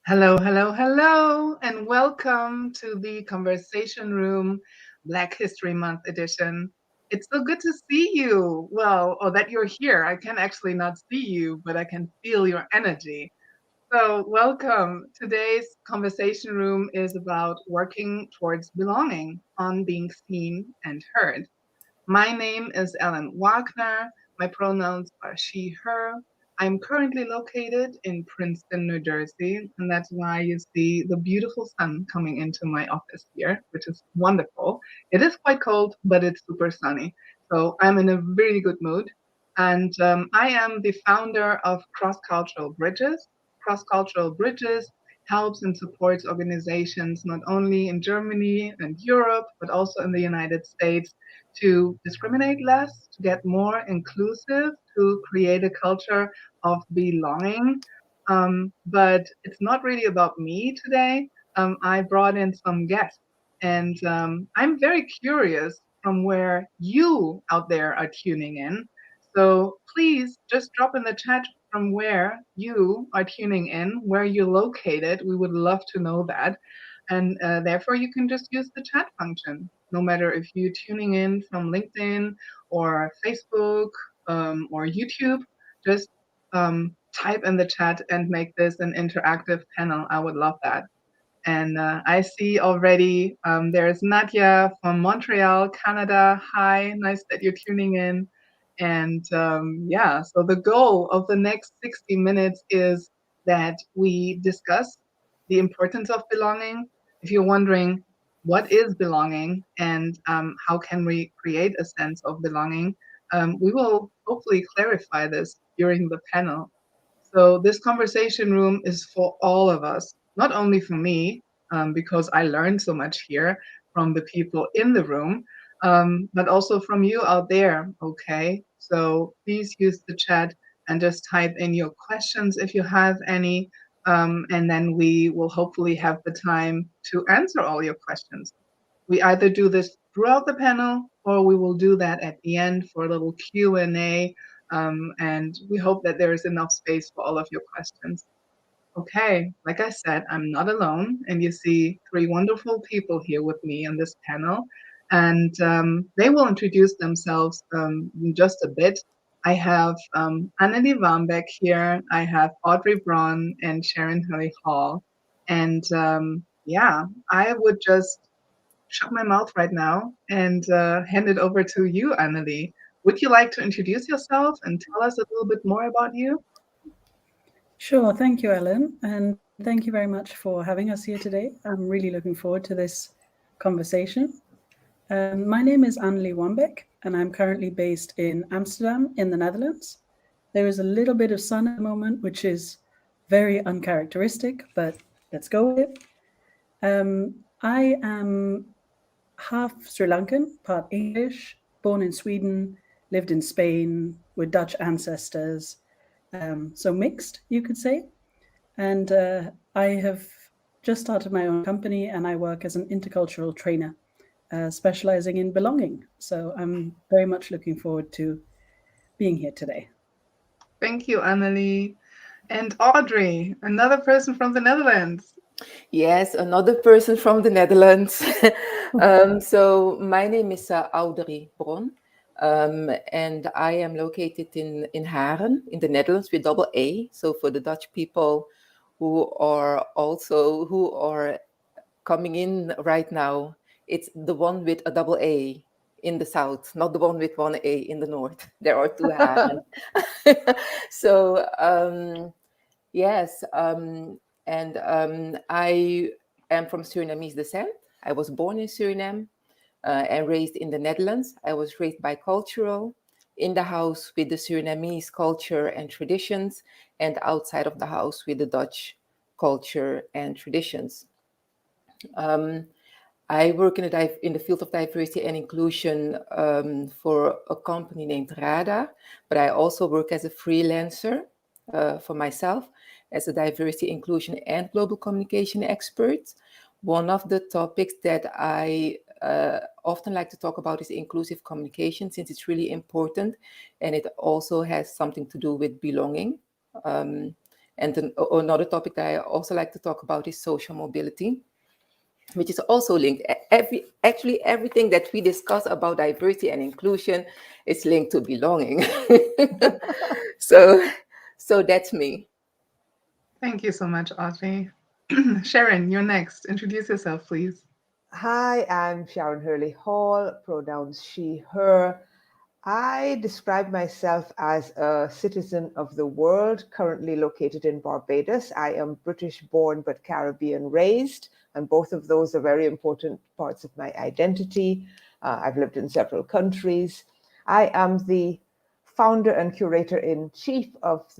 Hello, hello, hello, and welcome to the Conversation Room Black History Month edition. It's so good to see you. Well, or that you're here. I can actually not see you, but I can feel your energy. So, welcome. Today's Conversation Room is about working towards belonging, on being seen and heard. My name is Ellen Wagner. My pronouns are she, her. I'm currently located in Princeton, New Jersey, and that's why you see the beautiful sun coming into my office here, which is wonderful. It is quite cold, but it's super sunny. So I'm in a really good mood. And I am the founder of Cross Cultural Bridges. Cross Cultural Bridges helps and supports organizations not only in Germany and Europe, but also in the United States to discriminate less, to get more inclusive, to create a culture of belonging. But it's not really about me today. I brought in some guests, and I'm very curious from where you out there are tuning in. So please just drop in the chat from where you are tuning in, where you're located. We would love to know that. And therefore, you can just use the chat function, no matter if you're tuning in from LinkedIn or Facebook or YouTube. Just type in the chat and make this an interactive panel. I would love that. And I see already there's Nadia from Montreal, Canada. Hi, nice that you're tuning in. And yeah, so the goal of the next 60 minutes is that we discuss the importance of belonging. If you're wondering what is belonging and how can we create a sense of belonging, we will hopefully clarify this during the panel. So this conversation room is for all of us, not only for me, because I learned so much here from the people in the room, but also from you out there. Okay, so please use the chat and just type in your questions if you have any, and then we will hopefully have the time to answer all your questions. We either do this throughout the panel or we will do that at the end for a little Q&A, and we hope that there is enough space for all of your questions. Okay, like I said, I'm not alone, and you see three wonderful people here with me on this panel, and they will introduce themselves in just a bit. I have Annelie Wambeek here, I have Audry Bron and Sharon Hurley Hall, and yeah, I would just shut my mouth right now and hand it over to you, Annelie. Would you like to introduce yourself and tell us a little bit more about you? Sure. Thank you, Ellen. And thank you very much for having us here today. I'm really looking forward to this conversation. My name is Annelie Wambeek, and I'm currently based in Amsterdam in the Netherlands. There is a little bit of sun at the moment, which is very uncharacteristic, but let's go with it. I am half Sri Lankan, part English, born in Sweden, lived in Spain with Dutch ancestors. So mixed, you could say. And I have just started my own company and I work as an intercultural trainer, specializing in belonging. So I'm very much looking forward to being here today. Thank you, Annelie. And Audrey, another person from the Netherlands. Yes, another person from the Netherlands. So my name is Audry Bron, and I am located in Haren, in the Netherlands, with double A. So for the Dutch people who are coming in right now, it's the one with a double A in the south, not the one with one A in the north. There are two Haren. So yes. And I am from Surinamese descent. I was born in Suriname and raised in the Netherlands. I was raised bicultural, in the house with the Surinamese culture and traditions, and outside of the house with the Dutch culture and traditions. Um, I work in the field of diversity and inclusion for a company named RADA, but I also work as a freelancer for myself as a diversity, inclusion, and global communication expert. One of the topics that I often like to talk about is inclusive communication, since it's really important, and it also has something to do with belonging. And another topic that I also like to talk about is social mobility, which is also linked. Actually, everything that we discuss about diversity and inclusion is linked to belonging. so, so that's me. Thank you so much, Audrey. Sharon, you're next. Introduce yourself, please. Hi, I'm Sharon Hurley Hall, pronouns she, her. I describe myself as a citizen of the world, currently located in Barbados. I am British born but Caribbean raised, and both of those are very important parts of my identity. I've lived in several countries. I am the founder and curator in chief of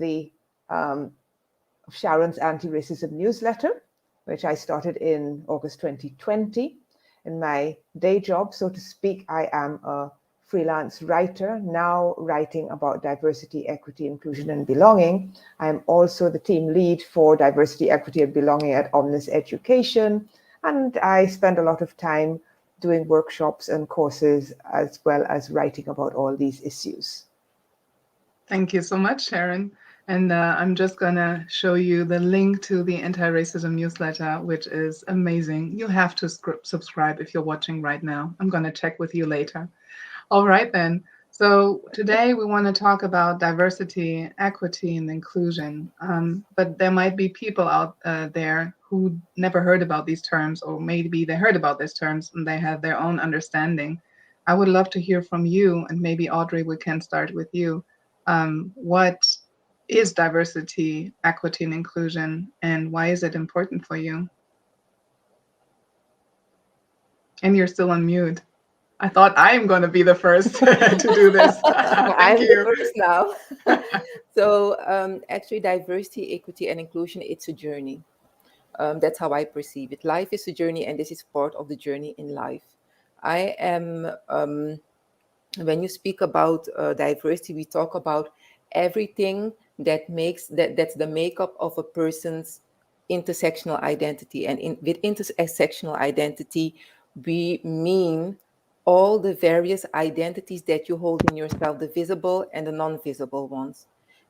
Sharon's Antiracism newsletter, which I started in August 2020. In my day job, so to speak, I am a freelance writer, now writing about diversity, equity, inclusion, and belonging. I am also the team lead for diversity, equity, and belonging at Omnis Education, and I spend a lot of time doing workshops and courses, as well as writing about all these issues. Thank you so much, Sharon. And I'm just going to show you the link to the Antiracism newsletter, which is amazing. You have to subscribe if you're watching right now. I'm going to check with you later. All right, then. So today we want to talk about diversity, equity, and inclusion. But there might be people out there who never heard about these terms, or maybe they heard about these terms and they have their own understanding. I would love to hear from you, and maybe Audrey, we can start with you. What is diversity, equity, and inclusion, and why is it important for you? And you're still on mute. I thought I'm going to be the first to do this. Thank I'm you. the first now. So actually, diversity, equity, and inclusion, it's a journey. That's how I perceive it. Life is a journey, and this is part of the journey in life. I am, when you speak about diversity, we talk about everything that's the makeup of a person's intersectional identity. And with intersectional identity, we mean all the various identities that you hold in yourself, the visible and the non-visible ones,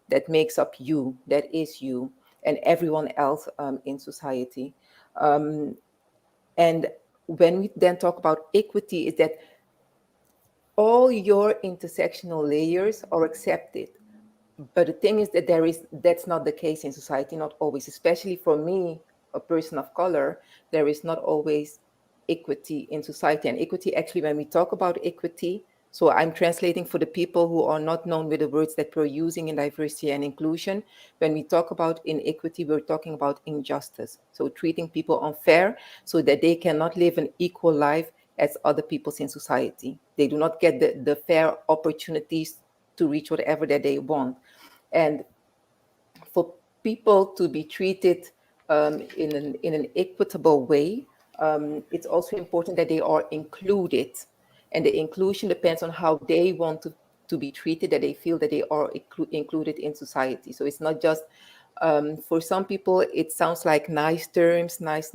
that makes up you, that is you, and everyone else in society. And when we then talk about equity, is that all your intersectional layers are accepted. But the thing is that that's not the case in society, not always, especially for me, a person of color, there is not always equity in society. And equity, actually, when we talk about equity, so I'm translating for the people who are not known with the words that we're using in diversity and inclusion. When we talk about inequity, we're talking about injustice. So treating people unfair so that they cannot live an equal life as other peoples in society. They do not get the fair opportunities to reach whatever that they want. And for people to be treated in an equitable way, it's also important that they are included. And the inclusion depends on how they want to be treated, that they feel that they are included in society. So it's not just, for some people, it sounds like nice terms, nice,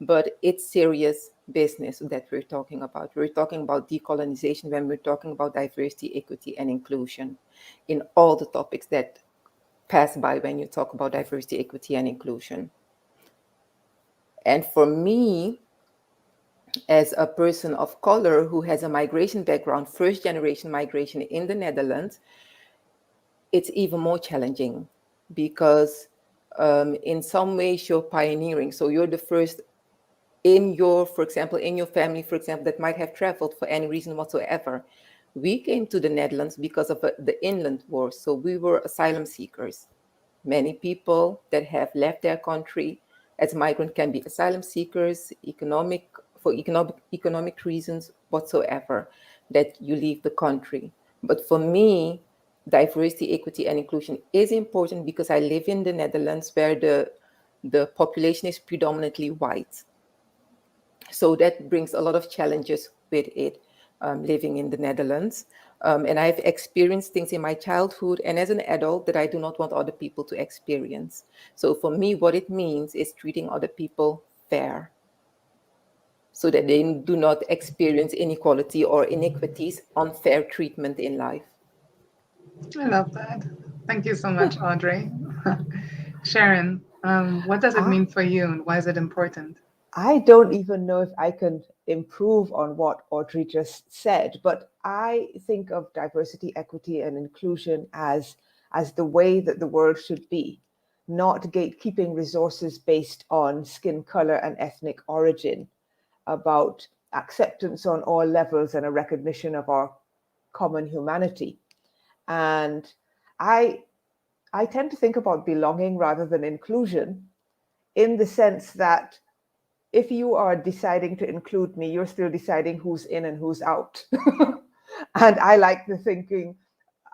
but it's serious business that we're talking about. We're talking about decolonization when we're talking about diversity, equity, and inclusion in all the topics that pass by when you talk about diversity, equity, and inclusion. And for me, as a person of color who has a migration background, first generation migration in the Netherlands, it's even more challenging because in some ways you're pioneering. So you're the first in your family, for example, that might have traveled for any reason whatsoever. We came to the Netherlands because of the inland war. So we were asylum seekers. Many people that have left their country as migrants can be asylum seekers, economic reasons whatsoever, that you leave the country. But for me, diversity, equity, and inclusion is important because I live in the Netherlands where the population is predominantly white. So that brings a lot of challenges with it, living in the Netherlands. And I've experienced things in my childhood and as an adult that I do not want other people to experience. So for me, what it means is treating other people fair so that they do not experience inequality or inequities, unfair treatment in life. I love that. Thank you so much, Audrey. Sharon, what does it Ah, mean for you and why is it important? I don't even know if I can improve on what Audrey just said, but I think of diversity, equity, and inclusion as the way that the world should be, not gatekeeping resources based on skin color and ethnic origin, about acceptance on all levels and a recognition of our common humanity. And I I tend to think about belonging rather than inclusion, in the sense that if you are deciding to include me, you're still deciding who's in and who's out. And I like the thinking,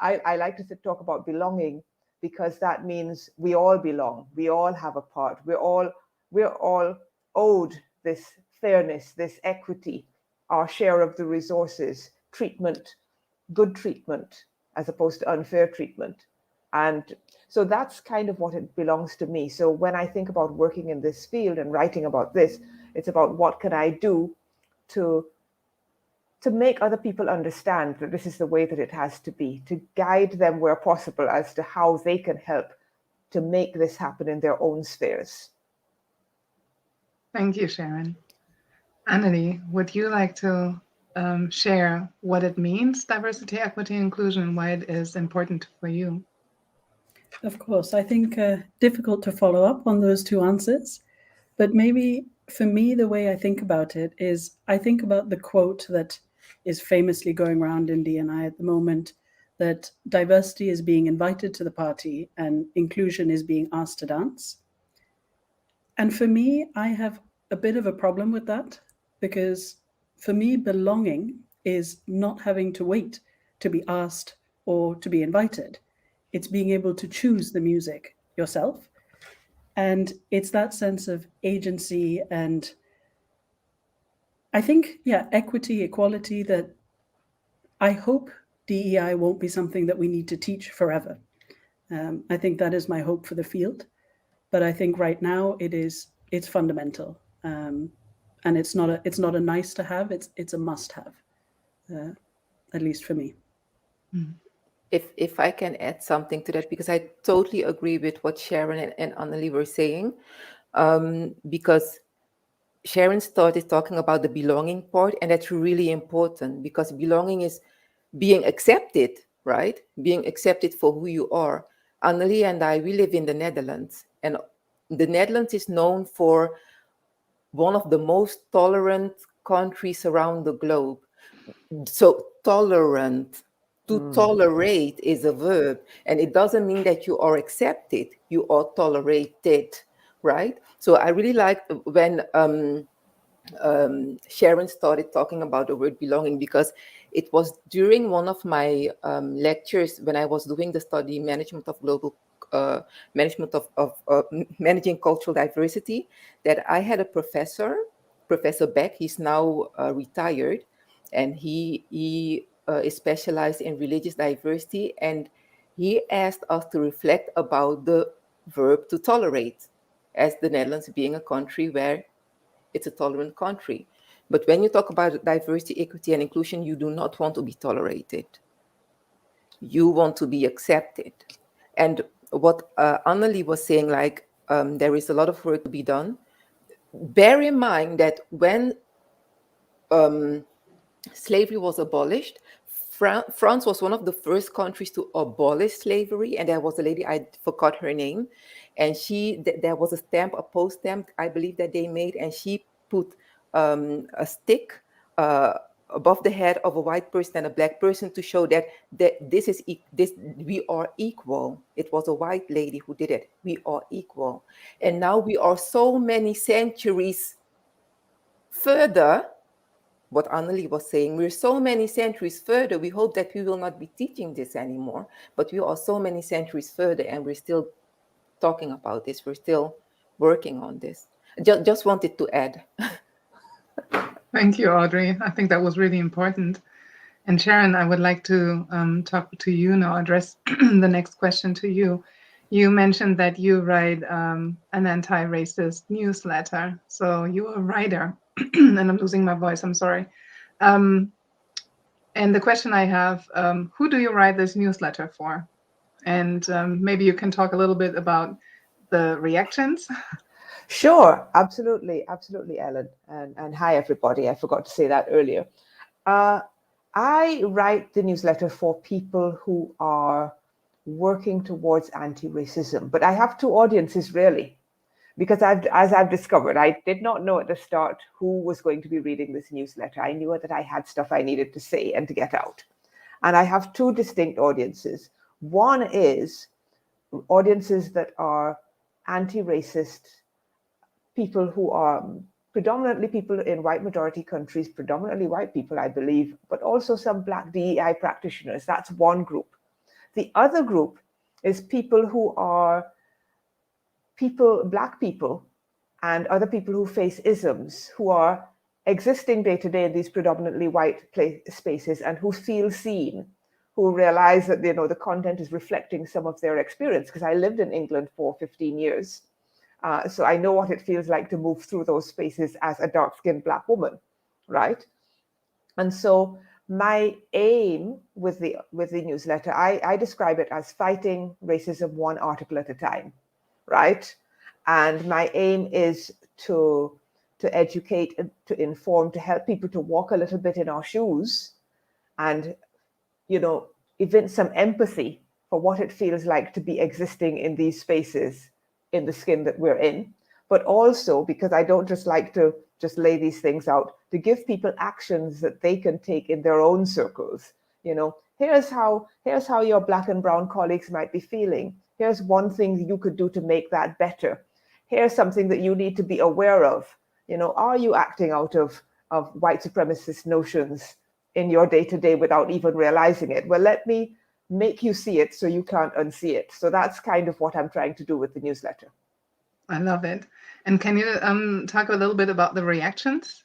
I like to talk about belonging, because that means we all belong. We all have a part. We're all owed this fairness, this equity, our share of the resources, treatment, good treatment, as opposed to unfair treatment. And so that's kind of what it belongs to me. So when I think about working in this field and writing about this, it's about what can I do to make other people understand that this is the way that it has to be, to guide them where possible as to how they can help to make this happen in their own spheres. Thank you, Sharon. Annelie, would you like to share what it means, diversity, equity, inclusion, and why it is important for you? Of course, I think difficult to follow up on those two answers, but maybe for me, the way I think about it is I think about the quote that is famously going around in D&I at the moment, that diversity is being invited to the party and inclusion is being asked to dance. And for me, I have a bit of a problem with that, because for me, belonging is not having to wait to be asked or to be invited. It's being able to choose the music yourself. And it's that sense of agency and I think, equity, equality, that I hope DEI won't be something that we need to teach forever. I think that is my hope for the field. But I think right now it's fundamental. And it's not a nice to have, it's a must have, at least for me. If I can add something to that, because I totally agree with what Sharon and Annelie were saying, because Sharon started talking about the belonging part, and that's really important, because belonging is being accepted, right? Being accepted for who you are. Annelie and I, we live in the Netherlands, and the Netherlands is known for one of the most tolerant countries around the globe. So tolerant, to tolerate is a verb, and it doesn't mean that you are accepted, you are tolerated, right? So I really like when Sharon started talking about the word belonging, because it was during one of my lectures when I was doing the study management of global management of managing cultural diversity, that I had a professor, Professor Beck. He's now retired, and he is specialized in religious diversity, and he asked us to reflect about the verb to tolerate, as the Netherlands being a country where it's a tolerant country. But when you talk about diversity, equity, and inclusion, you do not want to be tolerated. You want to be accepted. And what Annelie was saying, like, there is a lot of work to be done. Bear in mind that when slavery was abolished, France was one of the first countries to abolish slavery, and there was a lady, I forgot her name, and there was a stamp, a post stamp, I believe, that they made, and she put a stick above the head of a white person and a black person to show that we are equal. It was a white lady who did it. We are equal, and now we are so many centuries further. What Annelie was saying, we're so many centuries further. We hope that we will not be teaching this anymore, but we are so many centuries further, and we're still talking about this. We're still working on this. Just wanted to add. Thank you, Audrey. I think that was really important. And Sharon, I would like to talk to you now, address the next question to you. You mentioned that you write an anti-racist newsletter. So you're a writer, and I'm losing my voice, I'm sorry. And the question I have, who do you write this newsletter for? And maybe you can talk a little bit about the reactions. Sure, absolutely, absolutely, Ellen. And hi, everybody. I forgot to say that earlier. I write the newsletter for people who are working towards anti-racism, but I have two audiences really, because as I've discovered, I did not know at the start who was going to be reading this newsletter. I knew that I had stuff I needed to say and to get out. And I have two distinct audiences. One is audiences that are anti-racist people who are predominantly people in white majority countries, predominantly white people, I believe, but also some Black DEI practitioners. That's one group. The other group is people who are Black people and other people who face isms, who are existing day to day in these predominantly white spaces and who feel seen, who realize that the content is reflecting some of their experience. Because I lived in England for 15 years. So I know what it feels like to move through those spaces as a dark-skinned Black woman, right? And so my aim with the newsletter, I describe it as fighting racism one article at a time, right? And my aim is to educate, to inform, to help people to walk a little bit in our shoes and, evince some empathy for what it feels like to be existing in these spaces in the skin that we're in, but also because I don't just like to just lay these things out, to give people actions that they can take in their own circles. Here's how your Black and brown colleagues might be feeling. Here's one thing you could do to make that better. Here's something that you need to be aware of. Are you acting out of white supremacist notions in your day-to-day without even realizing it? Well, let me make you see it so you can't unsee it. So that's kind of what I'm trying to do with the newsletter. I love it. And can you talk a little bit about the reactions?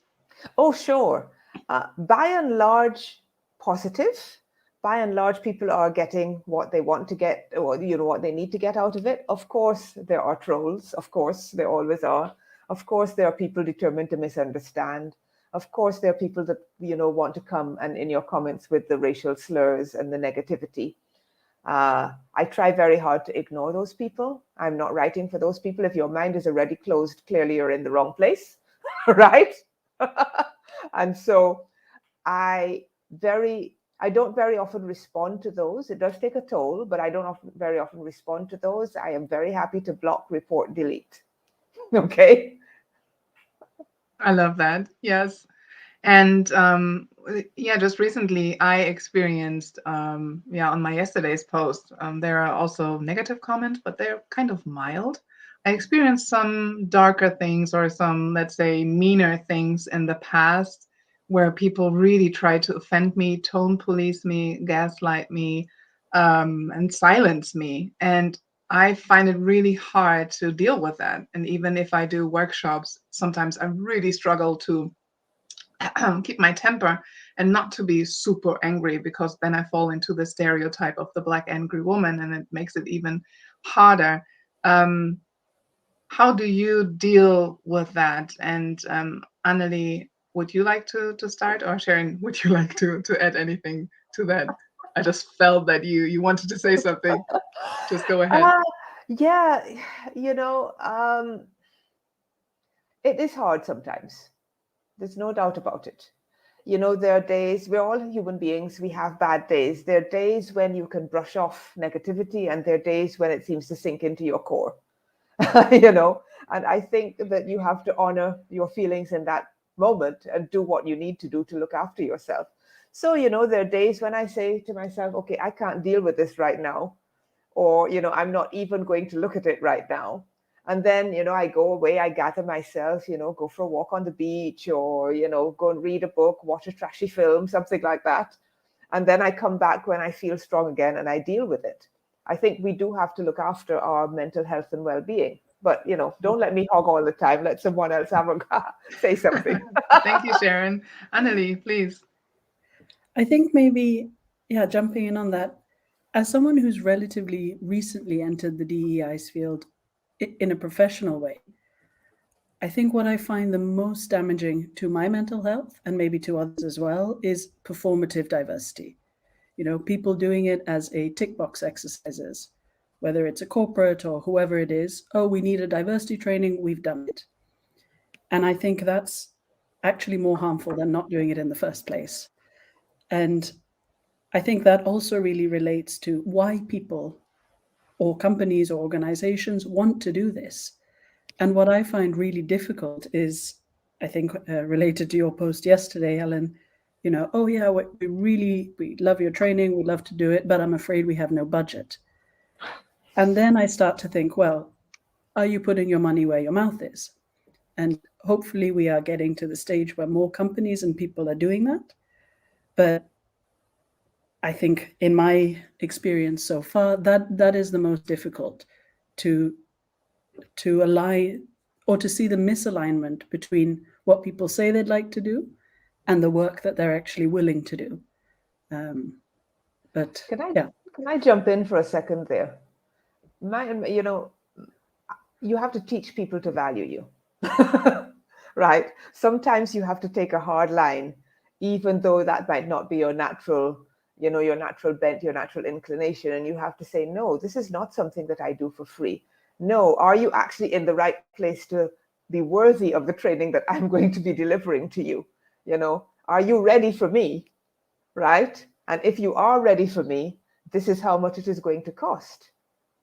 Oh, sure. By and large, positive. By and large, people are getting what they want to get, or what they need to get out of it. Of course, there are trolls. Of course, there always are. Of course, there are people determined to misunderstand. Of course, there are people that want to come and in your comments with the racial slurs and the negativity. I try very hard to ignore those people. I'm not writing for those people. If your mind is already closed, clearly you're in the wrong place, right? And so I don't very often respond to those. It does take a toll, but I don't very often respond to those. I am very happy to block, report, delete. Okay. I love that. Yes. And just recently I experienced, on my yesterday's post, there are also negative comments, but they're kind of mild. I experienced some darker things or some, let's say, meaner things in the past where people really tried to offend me, tone police me, gaslight me, and silence me. And I find it really hard to deal with that. And even if I do workshops, sometimes I really struggle to keep my temper and not to be super angry, because then I fall into the stereotype of the Black angry woman and it makes it even harder. How do you deal with that? And Annelie, would you like to start, or Sharon, would you like to add anything to that? I just felt that you wanted to say something. Just go ahead. Yeah, it is hard sometimes. There's no doubt about it. There are days, we're all human beings, we have bad days. There are days when you can brush off negativity, and there are days when it seems to sink into your core. And I think that you have to honor your feelings in that moment and do what you need to do to look after yourself. So, there are days when I say to myself, okay, I can't deal with this right now, or, I'm not even going to look at it right now. And then, I go away, I gather myself, go for a walk on the beach, or, go and read a book, watch a trashy film, something like that. And then I come back when I feel strong again and I deal with it. I think we do have to look after our mental health and well-being. But, don't let me hog all the time. Let someone else have say something. Thank you, Sharon. Annelie, please. I think maybe, jumping in on that, as someone who's relatively recently entered the DEI's field in a professional way, I think what I find the most damaging to my mental health, and maybe to others as well, is performative diversity. people doing it as a tick box exercises, whether it's a corporate or whoever it is. Oh, we need a diversity training, we've done it. And I think that's actually more harmful than not doing it in the first place. And I think that also really relates to why people or companies or organizations want to do this. And what I find really difficult is, I think, related to your post yesterday, Ellen, oh yeah, we love your training, we'd love to do it, but I'm afraid we have no budget. And then I start to think, well, are you putting your money where your mouth is? And hopefully we are getting to the stage where more companies and people are doing that. But I think in my experience so far, that is the most difficult to align, or to see the misalignment between what people say they'd like to do and the work that they're actually willing to do. But can I jump in for a second there? You have to teach people to value you, right? Sometimes you have to take a hard line, even though that might not be your natural bent, your natural inclination. And you have to say, no, this is not something that I do for free. No, are you actually in the right place to be worthy of the training that I'm going to be delivering to you? Are you ready for me, right? And if you are ready for me, this is how much it is going to cost,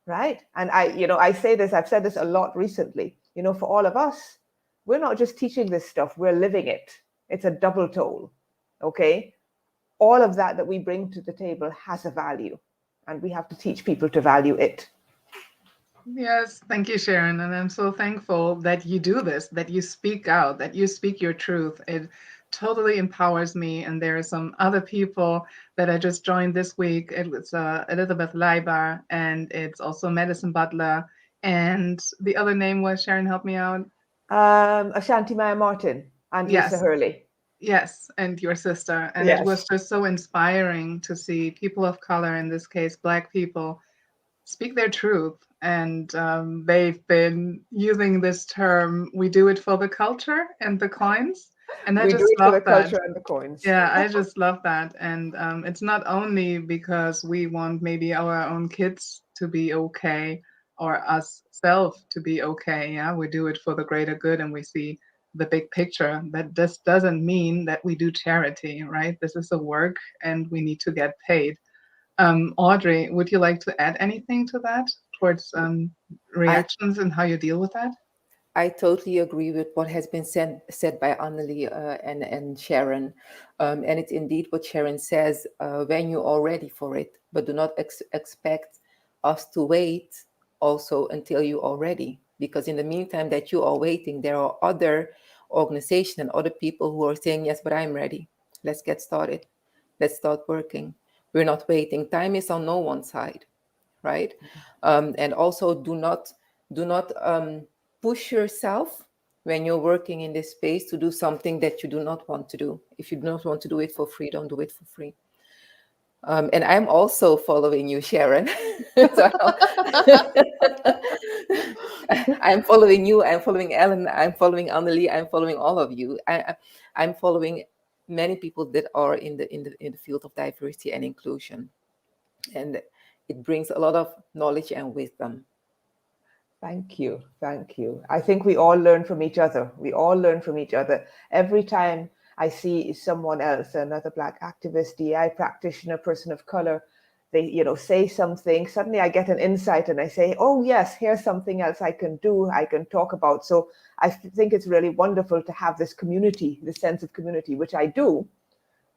right? And I say this, I've said this a lot recently, for all of us, we're not just teaching this stuff, we're living it. It's a double toll, okay? All of that we bring to the table has a value, and we have to teach people to value it. Yes, thank you, Sharon. And I'm so thankful that you do this, that you speak out, that you speak your truth. It totally empowers me. And there are some other people that I just joined this week. It was Elizabeth Leiber, and it's also Madison Butler. And the other name was, Sharon, help me out. Ashanti Maya Martin and Yes. Lisa Hurley. Yes, and your sister. And Yes. It was just so inspiring to see people of color, in this case, Black people, speak their truth. And they've been using this term, we do it for the culture and the coins. And I we just do it love for the that. culture and the coins. Yeah, I just love that. And it's not only because we want maybe our own kids to be okay, or us self to be okay. Yeah, we do it for the greater good, and we see the big picture. That this doesn't mean that we do charity, right? This is a work, and we need to get paid. Audrey, would you like to add anything to that, towards reactions and how you deal with that? I totally agree with what has been said by Annelie and Sharon. And it's indeed what Sharon says, when you are ready for it, but do not expect us to wait also until you are ready. Because in the meantime that you are waiting, there are other organizations and other people who are saying, yes, but I'm ready. Let's get started. Let's start working. We're not waiting. Time is on no one's side, right? And also do not push yourself when you're working in this space to do something that you do not want to do. If you do not want to do it for free, don't do it for free. And I'm also following you, Sharon. I'm following you, I'm following Ellen, I'm following Annelie, I'm following all of you. I'm following many people that are in the field of diversity and inclusion. And it brings a lot of knowledge and wisdom. Thank you. Thank you. I think we all learn from each other. We all learn from each other. Every time I see someone else, another Black activist, DI practitioner, person of color, they, say something, suddenly I get an insight and I say, oh yes, here's something else I can do, I can talk about. So I think it's really wonderful to have this community, this sense of community, which I do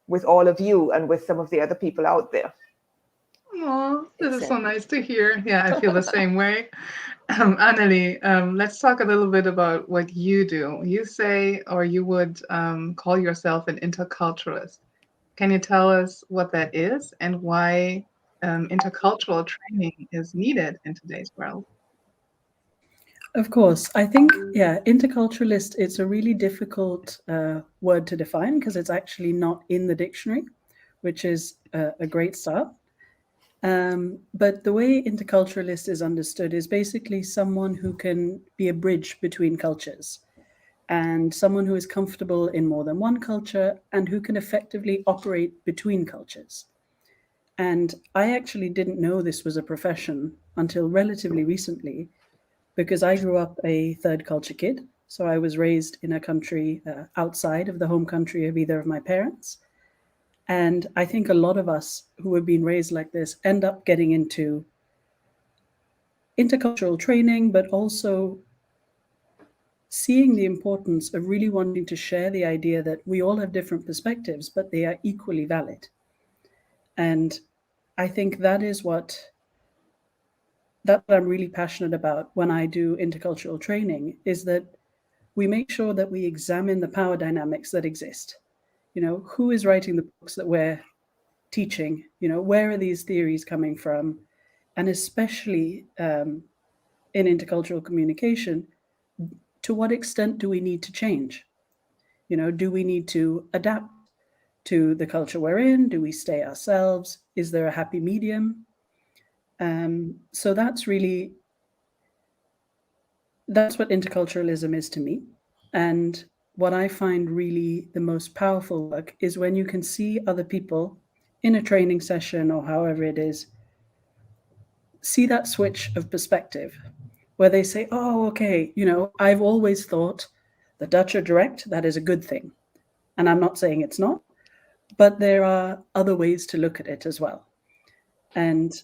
with all of you and with some of the other people out there. Oh, this is so nice to hear. Yeah, I feel the same way. Annelie, let's talk a little bit about what you do. You say, or you would call yourself an interculturalist. Can you tell us what that is and why intercultural training is needed in today's world? Of course, I think, interculturalist, it's a really difficult word to define because it's actually not in the dictionary, which is a great start. But the way interculturalist is understood is basically someone who can be a bridge between cultures, and someone who is comfortable in more than one culture and who can effectively operate between cultures. And I actually didn't know this was a profession until relatively recently, because I grew up a third culture kid. So I was raised in a country outside of the home country of either of my parents. And I think a lot of us who have been raised like this end up getting into intercultural training, but also seeing the importance of really wanting to share the idea that we all have different perspectives, but they are equally valid. And I think that is what I'm really passionate about when I do intercultural training, is that we make sure that we examine the power dynamics that exist. You know, who is writing the books that we're teaching? You know, where are these theories coming from? And especially in intercultural communication, to what extent do we need to change? You know, do we need to adapt to the culture we're in? Do we stay ourselves? Is there a happy medium? So that's what interculturalism is to me. And what I find really the most powerful work is when you can see other people in a training session or however it is, see that switch of perspective where they say, oh, okay, you know, I've always thought the Dutch are direct, that is a good thing. And I'm not saying it's not, but there are other ways to look at it as well. And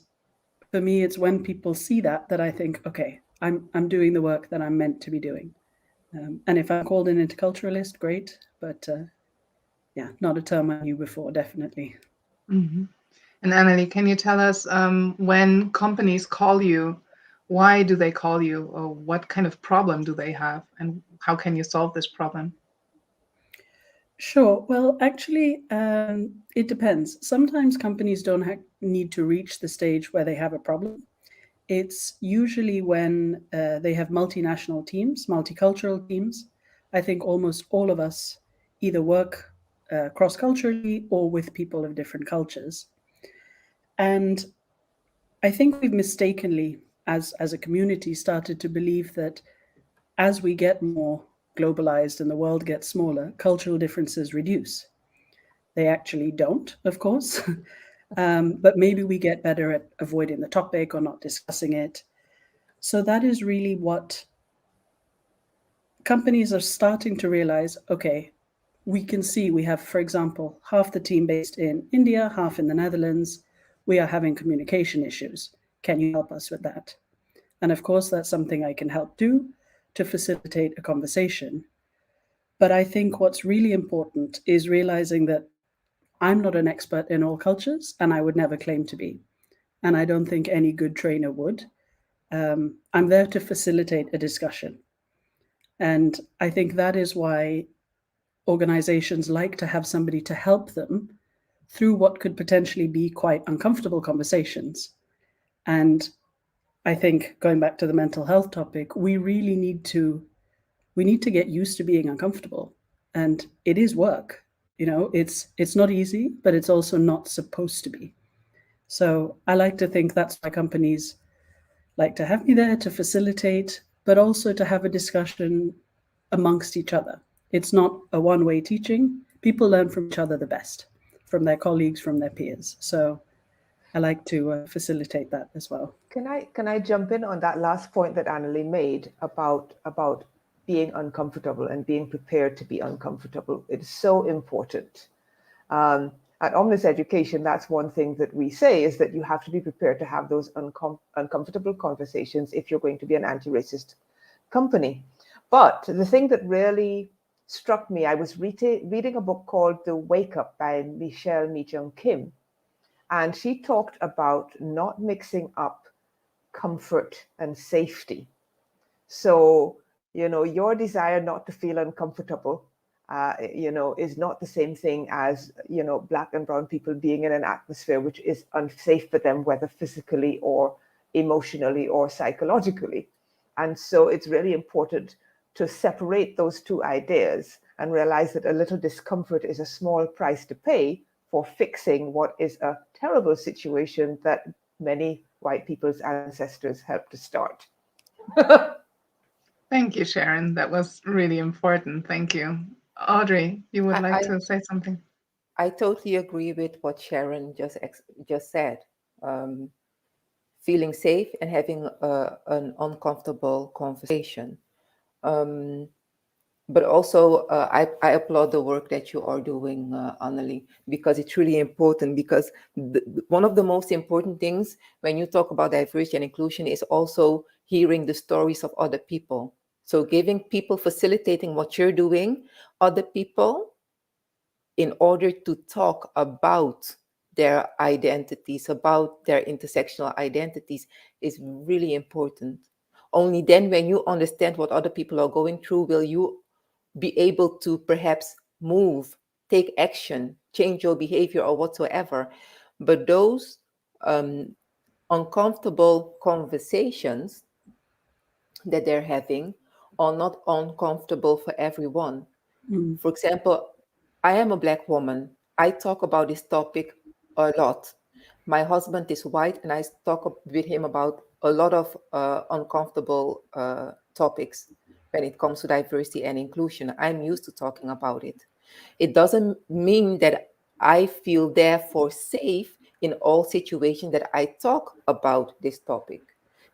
for me, it's when people see that I think, okay, I'm doing the work that I'm meant to be doing. And if I'm called an interculturalist, great. But yeah, not a term I knew before, definitely. Mm-hmm. And Annelie, can you tell us when companies call you, why do they call you, or what kind of problem do they have, and how can you solve this problem? Sure. Well, actually, it depends. Sometimes companies don't need to reach the stage where they have a problem. It's usually when they have multinational teams, multicultural teams. I think almost all of us either work cross-culturally or with people of different cultures. And I think we've mistakenly, as a community, started to believe that as we get more globalized and the world gets smaller, cultural differences reduce. They actually don't, of course, but maybe we get better at avoiding the topic or not discussing it. So that is really what companies are starting to realize. Okay, we can see we have, for example, half the team based in India, half in the Netherlands. We are having communication issues. Can you help us with that? And of course, that's something I can help do to facilitate a conversation. But I think what's really important is realizing that I'm not an expert in all cultures, and I would never claim to be. And I don't think any good trainer would. I'm there to facilitate a discussion. And I think that is why organizations like to have somebody to help them through what could potentially be quite uncomfortable conversations. And I think, going back to the mental health topic, we really need to get used to being uncomfortable. And it is work. You know, it's not easy, but it's also not supposed to be. So I like to think that's why companies like to have me there to facilitate, but also to have a discussion amongst each other. It's not a one-way teaching. People learn from each other the best, from their colleagues, from their peers. So I like to facilitate that as well. Can I jump in on that last point that Annelie made about being uncomfortable and being prepared to be uncomfortable? It's so important. At Omnis Education, that's one thing that we say, is that you have to be prepared to have those uncomfortable conversations if you're going to be an anti-racist company. But the thing that really struck me, I was reading a book called The Wake Up by Michelle Meechum Kim. And she talked about not mixing up comfort and safety. So, you know, your desire not to feel uncomfortable, you know, is not the same thing as, you know, Black and brown people being in an atmosphere which is unsafe for them, whether physically or emotionally or psychologically. And so it's really important to separate those two ideas and realize that a little discomfort is a small price to pay for fixing what is a terrible situation that many white people's ancestors helped to start. Thank you, Sharon. That was really important. Thank you. Audrey, you would like to say something? I totally agree with what Sharon just said. Feeling safe and having an uncomfortable conversation. But also, I applaud the work that you are doing, Annelie, because it's really important. Because one of the most important things when you talk about diversity and inclusion is also hearing the stories of other people. So giving people, facilitating what you're doing, other people, in order to talk about their identities, about their intersectional identities, is really important. Only then, when you understand what other people are going through, will you be able to perhaps move, take action, change your behavior or whatsoever. But those uncomfortable conversations that they're having are not uncomfortable for everyone. For example, I am a Black woman. I talk about this topic a lot. My husband is white, and I talk with him about a lot of uncomfortable topics when it comes to diversity and inclusion. I'm used to talking about it. It doesn't mean that I feel therefore safe in all situations that I talk about this topic.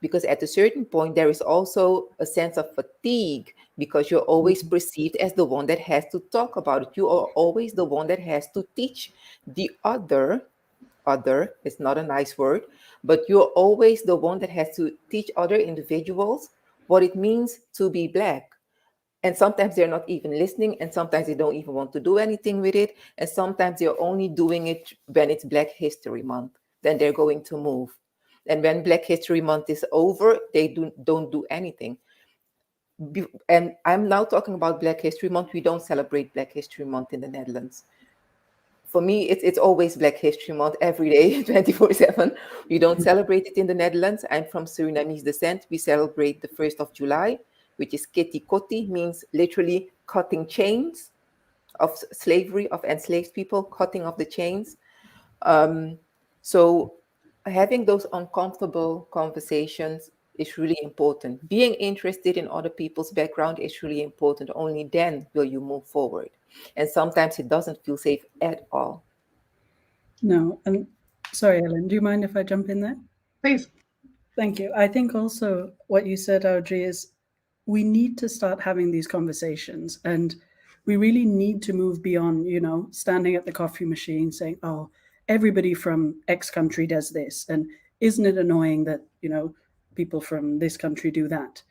Because at a certain point, there is also a sense of fatigue because you're always perceived as the one that has to talk about it. You are always the one that has to teach the other is not a nice word, but you're always the one that has to teach other individuals what it means to be Black. And sometimes they're not even listening, and sometimes they don't even want to do anything with it. And sometimes they're only doing it when it's Black History Month. Then they're going to move. And when Black History Month is over, they don't do anything. And I'm now talking about Black History Month. We don't celebrate Black History Month in the Netherlands. For me, it's always Black History Month every day, 24/7. We don't celebrate it in the Netherlands. I'm from Surinamese descent. We celebrate the 1st of July, which is Keti Koti, means literally cutting chains of slavery, of enslaved people, cutting of the chains. So having those uncomfortable conversations is really important. Being interested in other people's background is really important. Only then will you move forward. And sometimes it doesn't feel safe at all. No, and sorry, Ellen, do you mind if I jump in there? Please. Thank you. I think also what you said, Audrey, is we need to start having these conversations, and we really need to move beyond, standing at the coffee machine saying, oh, everybody from X country does this. And isn't it annoying that, people from this country do that?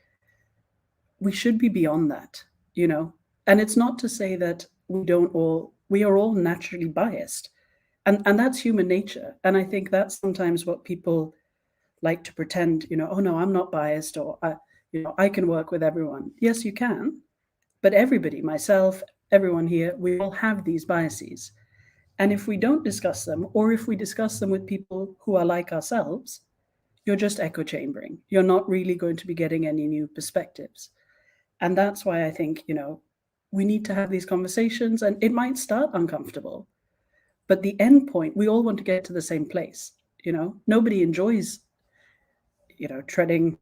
We should be beyond that, And it's not to say that we are all naturally biased. And that's human nature. And I think that's sometimes what people like to pretend, oh no, I'm not biased, or I can work with everyone. Yes, you can, but everybody, myself, everyone here, we all have these biases. And if we don't discuss them, or if we discuss them with people who are like ourselves, you're just echo chambering. You're not really going to be getting any new perspectives. And that's why I think, we need to have these conversations, and it might start uncomfortable, but the end point, we all want to get to the same place. Nobody enjoys treading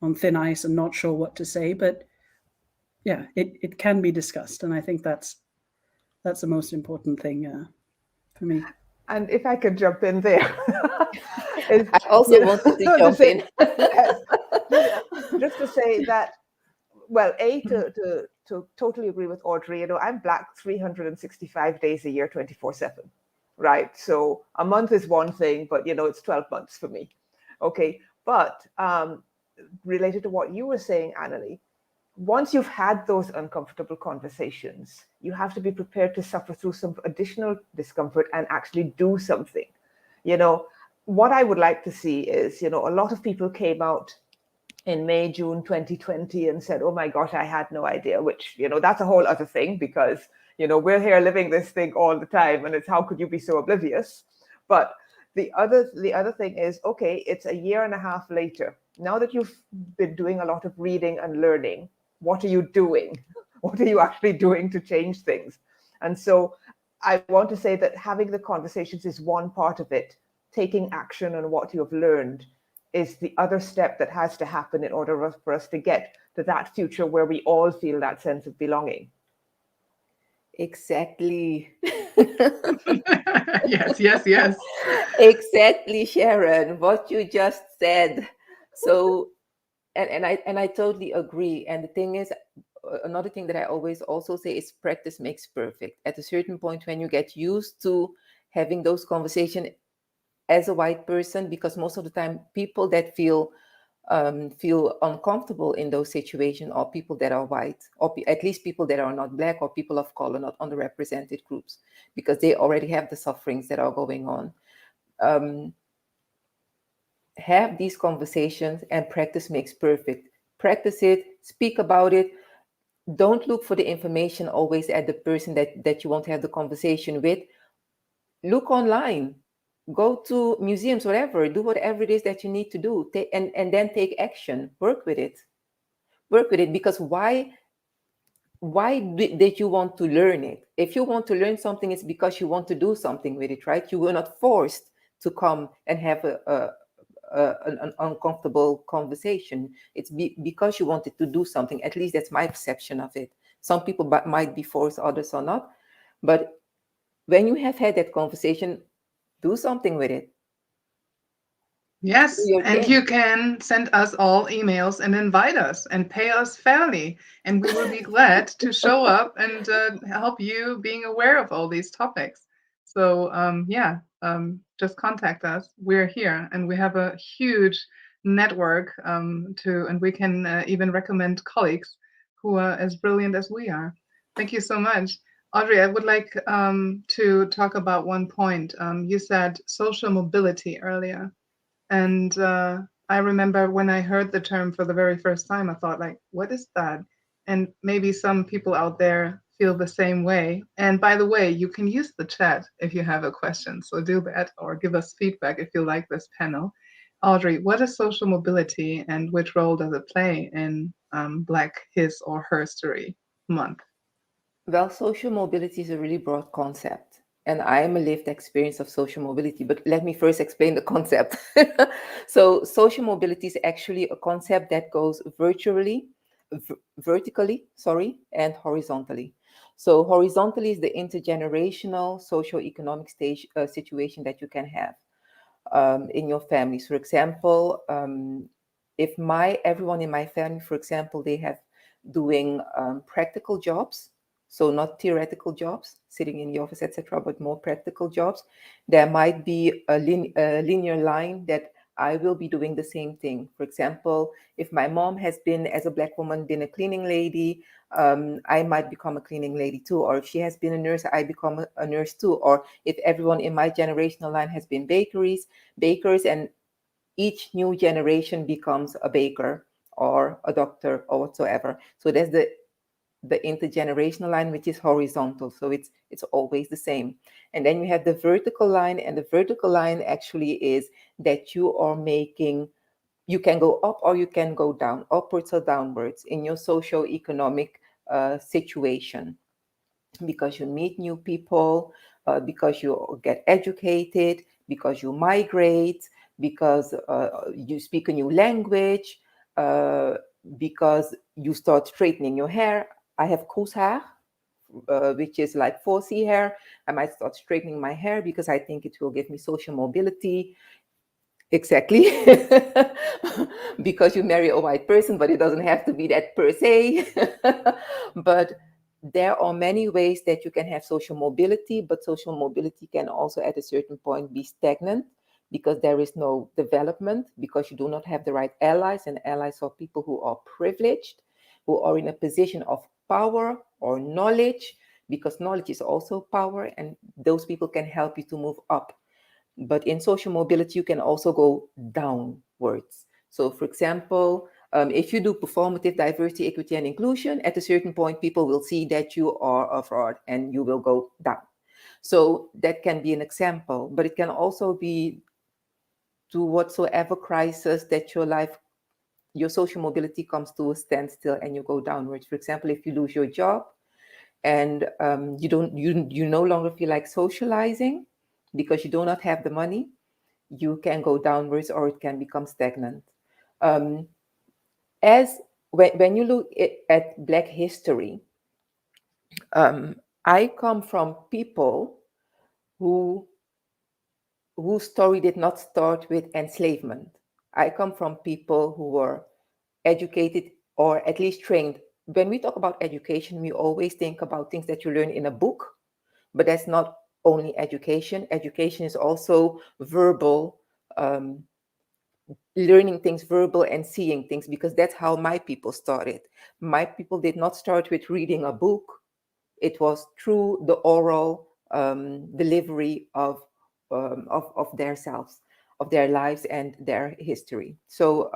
on thin ice and not sure what to say, but yeah, it can be discussed, and I think that's the most important thing for me. And if I could jump in there, I also wanted to jump in. Yes, just to say that, well, to totally agree with Audrey. I'm Black 365 days a year, 24/7, right? So a month is one thing, but it's 12 months for me. Okay, but related to what you were saying, Annelie, once you've had those uncomfortable conversations, you have to be prepared to suffer through some additional discomfort and actually do something. What I would like to see is, a lot of people came out in May, June 2020 and said, oh my gosh, I had no idea, which, that's a whole other thing, because, we're here living this thing all the time, and it's how could you be so oblivious? But the other thing is, okay, it's a year and a half later. Now that you've been doing a lot of reading and learning, what are you doing? What are you actually doing to change things? And so I want to say that having the conversations is one part of it. Taking action on what you have learned is the other step that has to happen in order for us to get to that future where we all feel that sense of belonging. Exactly. Yes, yes, yes. Exactly, Sharon, what you just said. So, and I totally agree. And the thing is, another thing that I always also say is practice makes perfect. At a certain point, when you get used to having those conversations as a white person, because most of the time people that feel uncomfortable in those situations are people that are white, or at least people that are not black, or people of color, not underrepresented groups, because they already have the sufferings that are going on. um, have these conversations, and practice makes perfect. Practice it, speak about it. Don't look for the information always at the person that you want to have the conversation with. Look online, go to museums, whatever, do whatever it is that you need to do. And then take action, work with it, because why did you want to learn it? If you want to learn something, it's because you want to do something with it, right? You were not forced to come and have an uncomfortable conversation. It's because you wanted to do something. At least that's my perception of it. Some people might be forced, others are not. But when you have had that conversation, do something with it. Do Yes, your and thing. you can send us all emails and invite us and pay us fairly, and we will be glad to show up and help you being aware of all these topics. So yeah, just contact us. We're here, and we have a huge network and we can even recommend colleagues who are as brilliant as we are. Thank you so much. Audrey, I would like to talk about one point. You said social mobility earlier. And I remember when I heard the term for the very first time, I thought, like, what is that? And maybe some people out there feel the same way. And by the way, you can use the chat if you have a question. So do that, or give us feedback if you like this panel. Audrey, what is social mobility, and which role does it play in Black His or Her Story Month? Well, social mobility is a really broad concept, and I am a lived experience of social mobility. But let me first explain the concept. So, social mobility is actually a concept that goes vertically, sorry, and horizontally. So, horizontally is the intergenerational socio-economic situation that you can have in your families. For example, if everyone in my family, for example, they have doing practical jobs, so not theoretical jobs, sitting in the office, etc., but more practical jobs, there might be a linear line that I will be doing the same thing. For example, if my mom has been, as a Black woman, been a cleaning lady, I might become a cleaning lady too. Or if she has been a nurse, I become a nurse too. Or if everyone in my generational line has been bakers, and each new generation becomes a baker or a doctor or whatsoever. So there's the intergenerational line, which is horizontal. So it's always the same. And then you have the vertical line, and the vertical line actually is that you can go up or you can go down, upwards or downwards in your socio-economic situation, because you meet new people, because you get educated, because you migrate, because you speak a new language, uh, because you start straightening your hair. I have kroeshaar, which is like 4C hair. I might start straightening my hair because I think it will give me social mobility. Exactly. Because you marry a white person, but it doesn't have to be that per se. But there are many ways that you can have social mobility, but social mobility can also at a certain point be stagnant because there is no development, because you do not have the right allies, and allies are people who are privileged, who are in a position of power or knowledge, because knowledge is also power, and those people can help you to move up. But in social mobility, you can also go downwards. So, for example, if you do performative diversity, equity, and inclusion, at a certain point, people will see that you are a fraud and you will go down. So that can be an example, but it can also be to whatsoever crisis that your social mobility comes to a standstill and you go downwards. For example, if you lose your job and you no longer feel like socializing because you do not have the money, you can go downwards or it can become stagnant. Um, as when you look at Black history, I come from people whose story did not start with enslavement. I come from people who were educated or at least trained. When we talk about education, we always think about things that you learn in a book, but that's not only education. Education is also verbal, learning things, verbal and seeing things, because that's how my people started. My people did not start with reading a book. It was through the oral delivery of their selves, of their lives and their history. So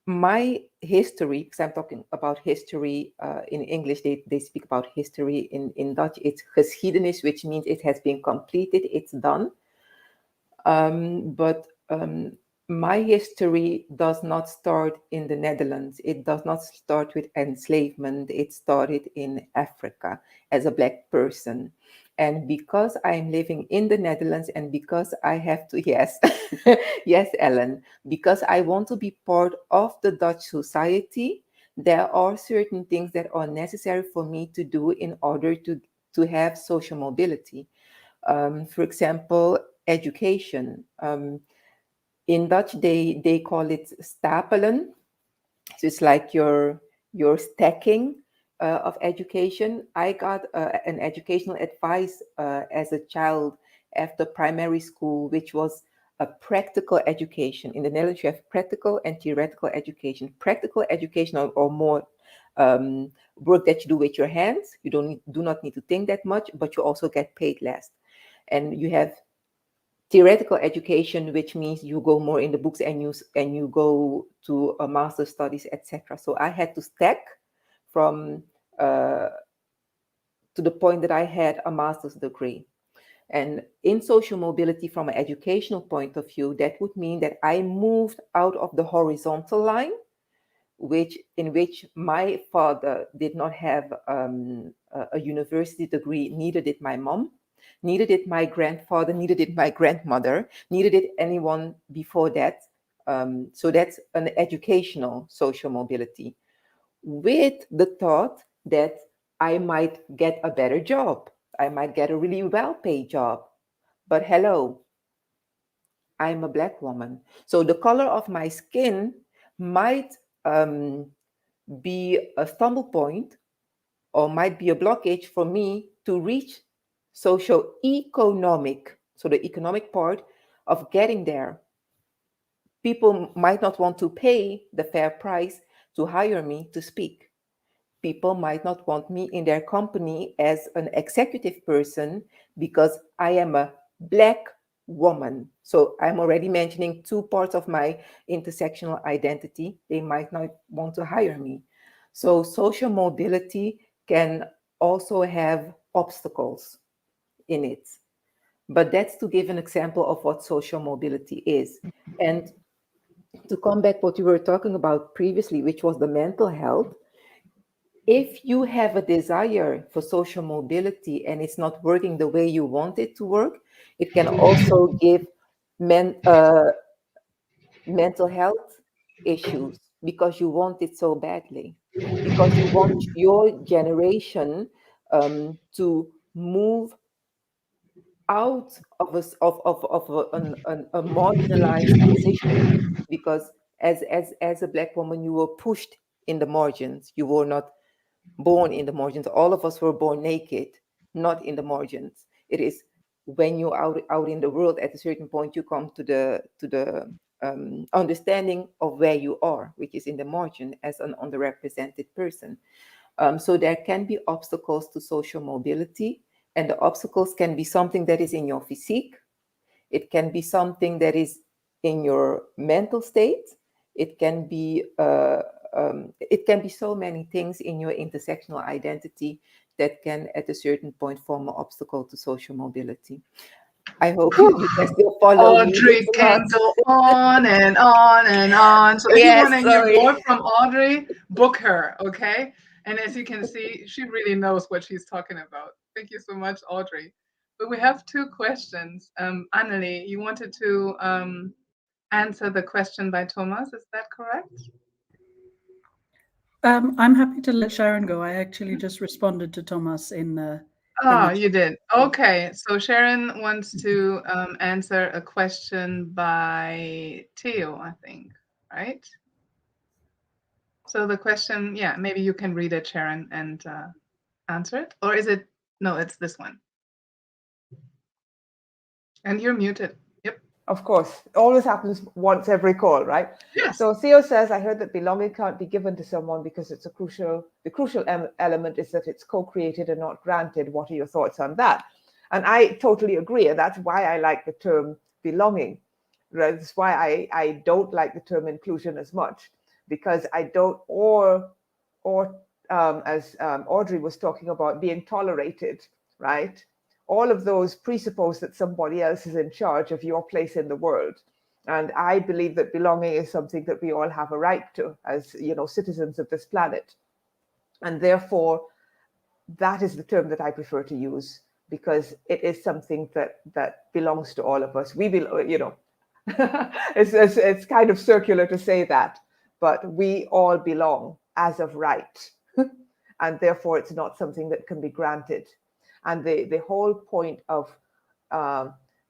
my history, because I'm talking about history in English, they speak about history. In Dutch, it's geschiedenis, which means it has been completed, it's done. But my history does not start in the Netherlands. It does not start with enslavement. It started in Africa as a Black person. And because I'm living in the Netherlands and because I have to, yes, yes, Ellen, because I want to be part of the Dutch society, there are certain things that are necessary for me to do in order to have social mobility. For example, education. In Dutch, they call it stapelen. So it's like your stacking of education. I got an educational advice as a child after primary school, which was a practical education. In the Netherlands, you have practical and theoretical education. Practical education or more work that you do with your hands. You do not need to think that much, but you also get paid less. And you have theoretical education, which means you go more in the books and you go to a master's studies, etc. So I had to stack from to the point that I had a master's degree. And in social mobility, from an educational point of view, that would mean that I moved out of the horizontal line, in which my father did not have a university degree, neither did my mom, neither did my grandfather, neither did my grandmother, neither did anyone before that. So that's an educational social mobility, with the thought that I might get a better job. I might get a really well-paid job. But hello, I'm a Black woman. So the color of my skin might be a stumble point or might be a blockage for me to reach socio-economic, so the economic part of getting there. People might not want to pay the fair price to hire me to speak. People might not want me in their company as an executive person because I am a Black woman. So I'm already mentioning two parts of my intersectional identity. They might not want to hire me. So social mobility can also have obstacles in it. But that's to give an example of what social mobility is. And to come back what you were talking about previously, which was the mental health, if you have a desire for social mobility and it's not working the way you want it to work, it can also give mental health issues because you want it so badly, because you want your generation to move out of a marginalized position, because as a Black woman you were pushed in the margins. You were not born in the margins. All of us were born naked, not in the margins. It is when you're out in the world, at a certain point, you come to the understanding of where you are, which is in the margin as an underrepresented person. So there can be obstacles to social mobility, and the obstacles can be something that is in your physique. It can be something that is in your mental state. It can be so many things in your intersectional identity that can, at a certain point, form an obstacle to social mobility. I hope you can still follow me. Audrey It's a can lot. go on and on and on. So if you want Yes, to hear sorry. more from Audrey, book her, okay? And as you can see, she really knows what she's talking about. Thank you so much, Audrey. But we have two questions. Annelie, you wanted to answer the question by Thomas, is that correct? I'm happy to let Sharon go. I actually just responded to Thomas in the You did. Okay, so Sharon wants to answer a question by Theo, I think, right? So the question, yeah, maybe you can read it, Sharon, and answer it. Or is it, no, it's this one. And you're muted. Yep. Of course, it always happens once every call, right? Yes. So Theo says, I heard that belonging can't be given to someone because it's the crucial element is that it's co-created and not granted. What are your thoughts on that? And I totally agree. And that's why I like the term belonging. Right? That's why I don't like the term inclusion as much, because I don't, or as Audrey was talking about, being tolerated, right? All of those presuppose that somebody else is in charge of your place in the world. And I believe that belonging is something that we all have a right to as, citizens of this planet. And therefore, that is the term that I prefer to use, because it is something that belongs to all of us. We belong, it's kind of circular to say that, but we all belong as of right. And therefore, it's not something that can be granted. And the whole point of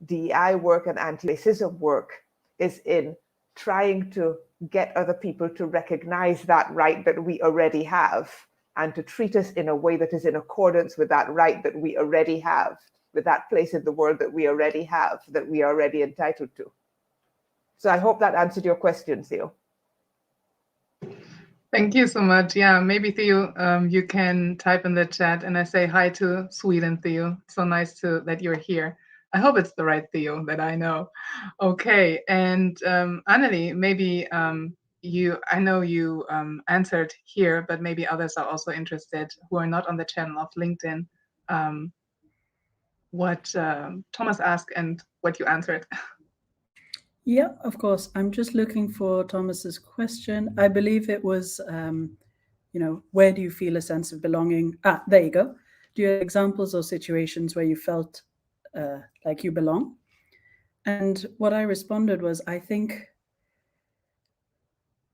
DEI work and anti-racism work is in trying to get other people to recognize that right that we already have, and to treat us in a way that is in accordance with that right that we already have, with that place in the world that we already have, that we are already entitled to. So I hope that answered your question, Theo. Thank you so much. Yeah, maybe Theo, you can type in the chat, and I say hi to Sweden, Theo. So nice that you're here. I hope it's the right Theo that I know. Okay, and Annelie, maybe I know you answered here, but maybe others are also interested who are not on the channel of LinkedIn. What Thomas asked and what you answered. Yeah, of course. I'm just looking for Thomas's question. I believe it was, where do you feel a sense of belonging? There you go. Do you have examples or situations where you felt like you belong? And what I responded was, I think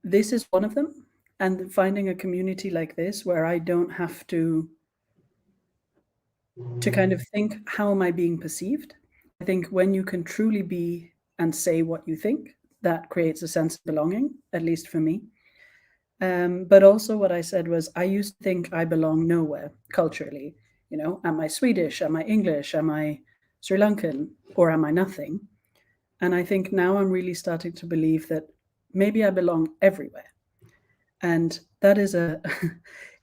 this is one of them. And finding a community like this where I don't have to kind of think, how am I being perceived? I think when you can truly be and say what you think, that creates a sense of belonging, at least for me. But also what I said was, I used to think I belong nowhere culturally. Am I Swedish? Am I English? Am I Sri Lankan? Or am I nothing? And I think now I'm really starting to believe that maybe I belong everywhere. And that is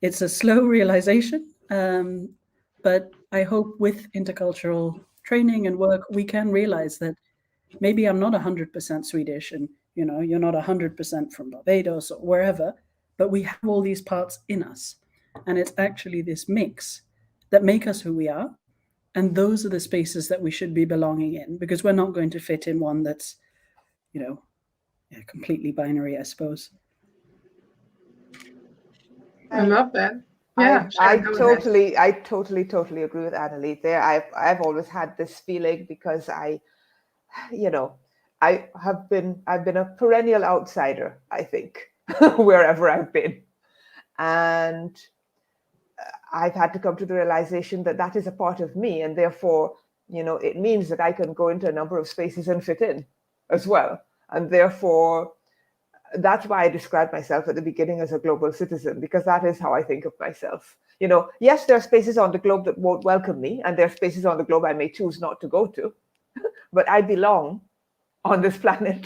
it's a slow realization. But I hope with intercultural training and work, we can realize that maybe I'm not 100% Swedish, and you're not 100% from Barbados or wherever, but we have all these parts in us. And it's actually this mix that make us who we are. And those are the spaces that we should be belonging in, because we're not going to fit in one that's, completely binary, I suppose. I love that. Yeah, I Sharon, totally agree with Annelie there. I've always had this feeling, because I've been a perennial outsider, I think, wherever I've been. And I've had to come to the realization that that is a part of me. And therefore, it means that I can go into a number of spaces and fit in as well. And therefore, that's why I described myself at the beginning as a global citizen, because that is how I think of myself. Yes, there are spaces on the globe that won't welcome me, and there are spaces on the globe I may choose not to go to, but I belong on this planet.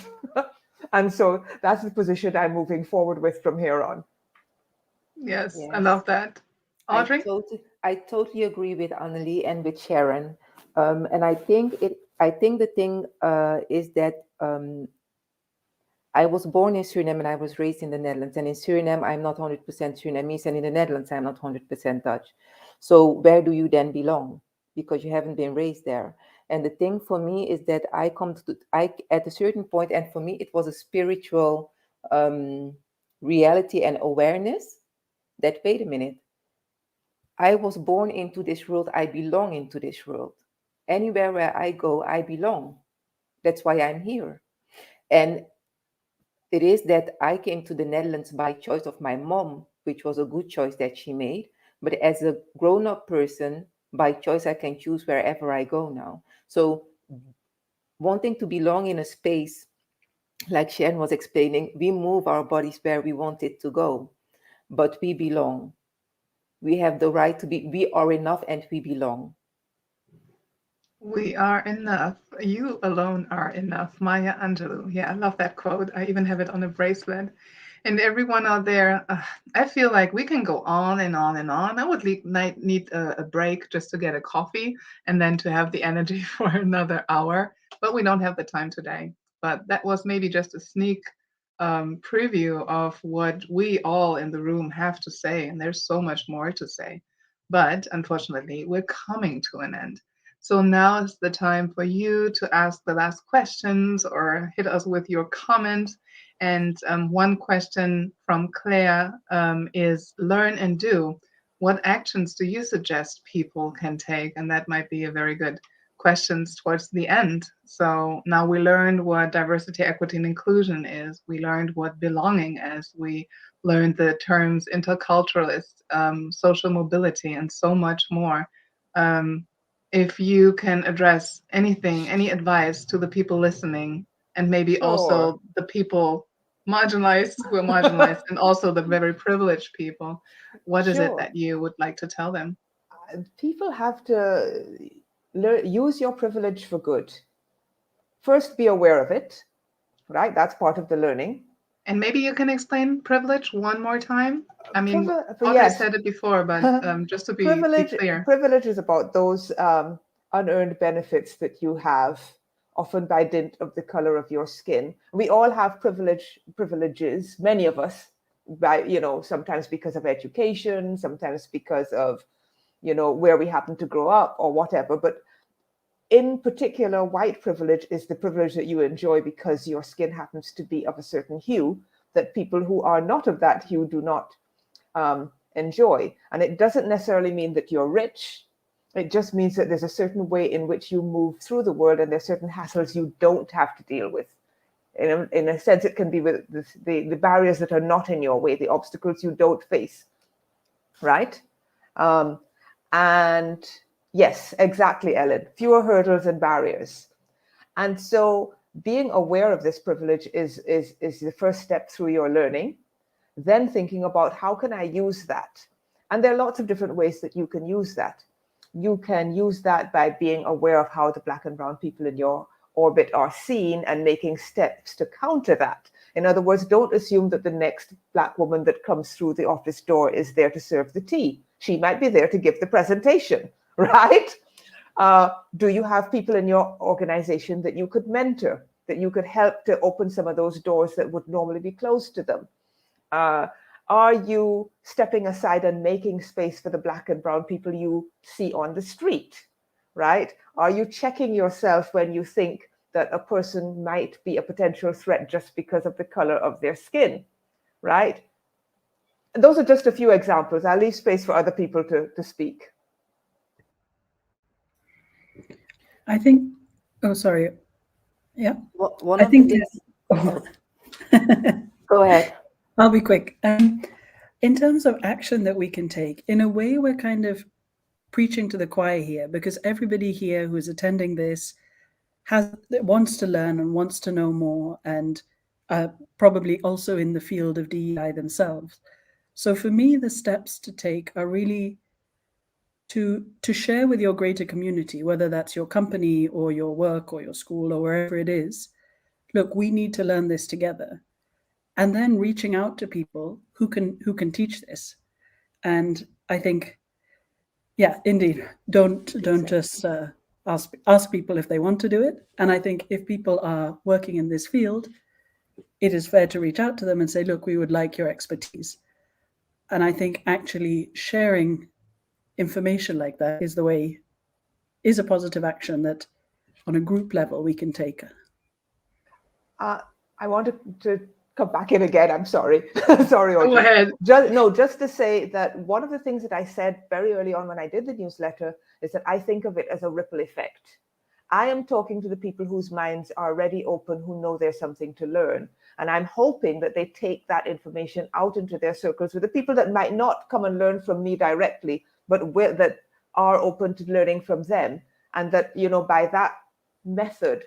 And so that's the position I'm moving forward with from here on. Yes. I love that. Audrey? I totally agree with Annelie and with Sharon. And I think the thing is that I was born in Suriname and I was raised in the Netherlands. And in Suriname, I'm not 100% Surinamese, and in the Netherlands, I'm not 100% Dutch. So where do you then belong? Because you haven't been raised there. And the thing for me is that at a certain point, and for me, it was a spiritual reality and awareness that, wait a minute, I was born into this world, I belong into this world. Anywhere where I go, I belong. That's why I'm here. And it is that I came to the Netherlands by choice of my mom, which was a good choice that she made. But as a grown-up person, by choice, I can choose wherever I go now. So wanting to belong in a space, like Sharon was explaining, we move our bodies where we want it to go, but we belong. We have the right to be, we are enough and we belong. We are enough. You alone are enough. Maya Angelou. Yeah, I love that quote. I even have it on a bracelet. And everyone out there, I feel like we can go on and on and on. I would need a break just to get a coffee and then to have the energy for another hour. But we don't have the time today. But that was maybe just a sneak preview of what we all in the room have to say. And there's so much more to say. But unfortunately, we're coming to an end. So now is the time for you to ask the last questions or hit us with your comments. And one question from Claire is learn and do. What actions do you suggest people can take? And that might be a very good question towards the end. So now we learned what diversity, equity, and inclusion is. We learned what belonging is. We learned the terms interculturalist, social mobility, and so much more. If you can address anything, any advice to the people listening, and maybe Sure. also the people marginalized who are marginalized, and also the very privileged people, what is it Sure. that you would like to tell them? People have to use your privilege for good. First, be aware of it, right? That's part of the learning. And maybe you can explain privilege one more time. I mean, Audrey Yes. said it before, but just to be clear. Privilege is about those unearned benefits that you have, often by dint of the color of your skin. We all have privileges, many of us, by, sometimes because of education, sometimes because of, where we happen to grow up or whatever. But in particular, white privilege is the privilege that you enjoy because your skin happens to be of a certain hue that people who are not of that hue do not enjoy. And it doesn't necessarily mean that you're rich. It just means that there's a certain way in which you move through the world, and there's certain hassles you don't have to deal with. In a sense, it can be with the barriers that are not in your way, the obstacles you don't face, right? And yes, exactly, Ellen. Fewer hurdles and barriers. And so being aware of this privilege is the first step through your learning. Then thinking about how can I use that? And there are lots of different ways that you can use that. You can use that by being aware of how the Black and brown people in your orbit are seen and making steps to counter that. In other words, don't assume that the next Black woman that comes through the office door is there to serve the tea. She might be there to give the presentation, right? Do you have people in your organization that you could mentor, that you could help to open some of those doors that would normally be closed to them? Are you stepping aside and making space for the Black and brown people you see on the street, right? Are you checking yourself when you think that a person might be a potential threat just because of the color of their skin, right? Those are just a few examples. I'll leave space for other people to speak. I think, oh, sorry. Yeah. One of the things. Go ahead. I'll be quick. In terms of action that we can take, in a way, we're kind of preaching to the choir here, because everybody here who is attending this wants to learn and wants to know more, and probably also in the field of DEI themselves. So for me, the steps to take are really to share with your greater community, whether that's your company or your work or your school or wherever it is. Look, we need to learn this together. And then reaching out to people who can teach this. And I think, yeah, indeed, don't just ask people if they want to do it. And I think if people are working in this field, it is fair to reach out to them and say, look, we would like your expertise. And I think actually sharing information like that is a positive action that on a group level we can take. I wanted to come back in again. I'm sorry. Sorry, Audrey. Go ahead. Just to say that one of the things that I said very early on when I did the newsletter is that I think of it as a ripple effect. I am talking to the people whose minds are already open, who know there's something to learn. And I'm hoping that they take that information out into their circles with the people that might not come and learn from me directly, but that are open to learning from them. And that, by that method,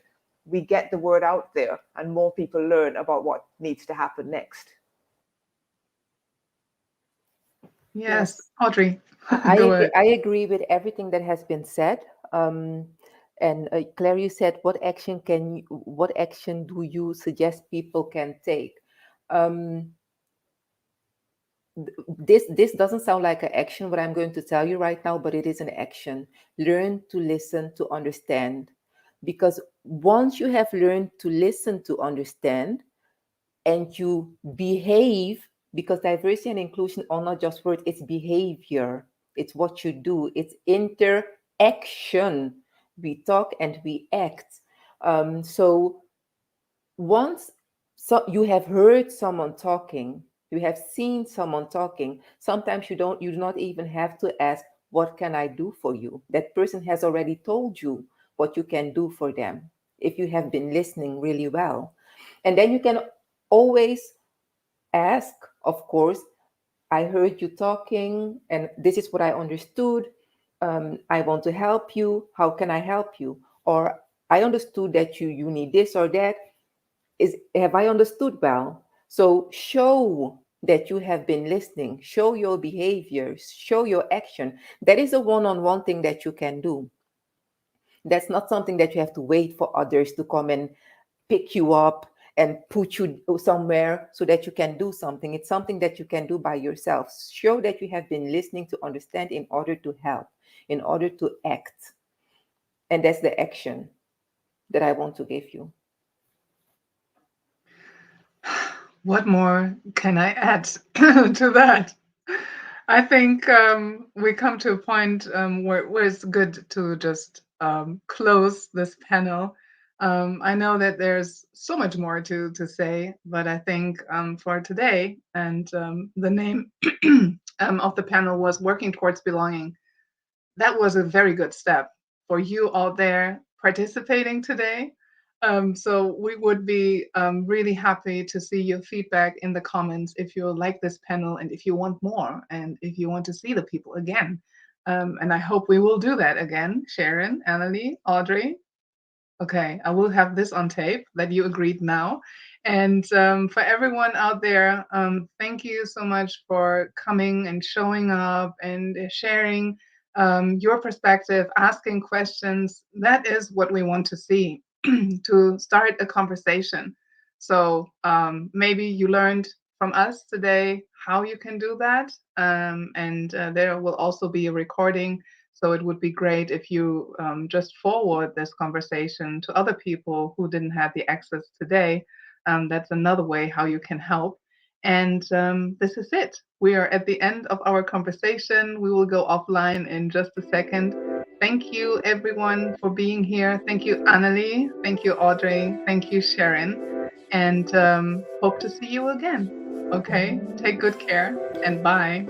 we get the word out there and more people learn about what needs to happen next. Yes, Audrey. I agree with everything that has been said. And Claire, you said, what action do you suggest people can take? This doesn't sound like an action, what I'm going to tell you right now, but it is an action. Learn to listen, to understand. Because once you have learned to listen, to understand, and you behave, because diversity and inclusion are not just words, it's behavior. It's what you do. It's interaction. We talk and we act. So once you have heard someone talking, you have seen someone talking, sometimes you do not even have to ask, what can I do for you? That person has already told you what you can do for them if you have been listening really well. And then you can always ask, of course, I heard you talking and this is what I understood. I want to help you. How can I help you? Or I understood that you need this or that. Have I understood well? So show that you have been listening. Show your behaviors. Show your action. That is a one-on-one thing that you can do. That's not something that you have to wait for others to come and pick you up and put you somewhere so that you can do something. It's something that you can do by yourself. Show that you have been listening to understand in order to help, in order to act. And that's the action that I want to give you. What more can I add to that? I think we come to a point where it's good to just close this panel. I know that there's so much more to say, but I think for today, and the name of the panel was Working Towards Belonging. That was a very good step for you out there participating today. So we would be really happy to see your feedback in the comments if you like this panel and if you want more and if you want to see the people again. And I hope we will do that again. Sharon, Annelie, Audrey. Okay, I will have this on tape that you agreed now. And for everyone out there, thank you so much for coming and showing up and sharing your perspective, asking questions. That is what we want to see, to start a conversation. So maybe you learned from us today how you can do that. And there will also be a recording. So it would be great if you just forward this conversation to other people who didn't have the access today. That's another way how you can help. And this is it. We are at the end of our conversation. We will go offline in just a second. Thank you, everyone, for being here. Thank you, Annelie. Thank you, Audrey. Thank you, Sharon. And hope to see you again. Okay, take good care and bye.